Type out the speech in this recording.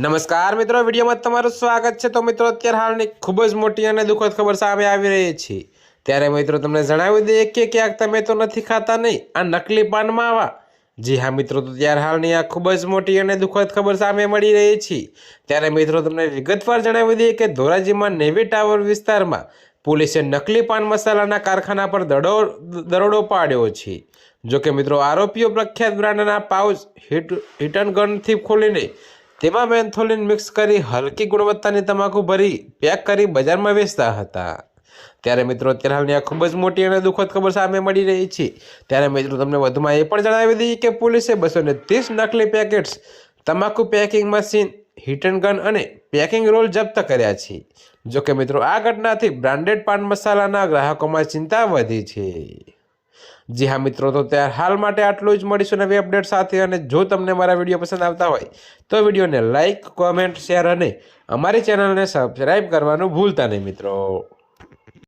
નમસ્કાર મિત્રો, વિડીયોમાં તમારું સ્વાગત છે। તો મિત્રો, અત્યારે હાલની ખૂબ જ મોટી અને દુઃખદ ખબર સામે આવી રહી છે। ત્યારે મિત્રો તમને જણાવી દઈએ કે ક્યાંક તમે તો નથી ખાતા નહીં આ નકલી પાન માવા। જી હા મિત્રો, તો ત્યારે હાલની આ ખૂબ જ મોટી અને દુઃખદ ખબર સામે મળી રહી છે। ત્યારે મિત્રો તમને વિગતવાર જણાવી દઈએ કે ધોરાજીમાં નેવી ટાવર વિસ્તારમાં પોલીસે નકલી પાન મસાલાના કારખાના પર દરોડો પાડ્યો છે। જોકે મિત્રો આરોપીઓ પ્રખ્યાત બ્રાન્ડના પાઉચ હિટ એન્ડ ગનથી ખોલીને તેમાં મેન્થોલિન મિક્સ કરી હલકી ગુણવત્તાની તમાકુ ભરી પેક કરી બજારમાં વેચતા હતા। ત્યારે મિત્રો અત્યારે હાલની આ ખૂબ જ મોટી અને દુઃખદ ખબર સામે મળી રહી છે। ત્યારે મિત્રો તમને વધુમાં એ પણ જણાવી દઈએ કે પોલીસે 230 નકલી પેકેટ્સ તમાકુ packing machine heat and gun અને પેકિંગ રોલ જપ્ત કર્યા છે। જોકે મિત્રો આ ઘટનાથી બ્રાન્ડેડ પાન મસાલાના ગ્રાહકોમાં ચિંતા વધી છે। જી હા મિત્રો, તો ત્યારે હાલ માટે આટલું જ। મળીશું નવી અપડેટ સાથે। અને જો તમને મારા વિડીયો પસંદ આવતા હોય તો વિડીયોને લાઇક, કોમેન્ટ, શેર અને અમારી ચેનલને સબસ્ક્રાઈબ કરવાનું ભૂલતા નહીં મિત્રો।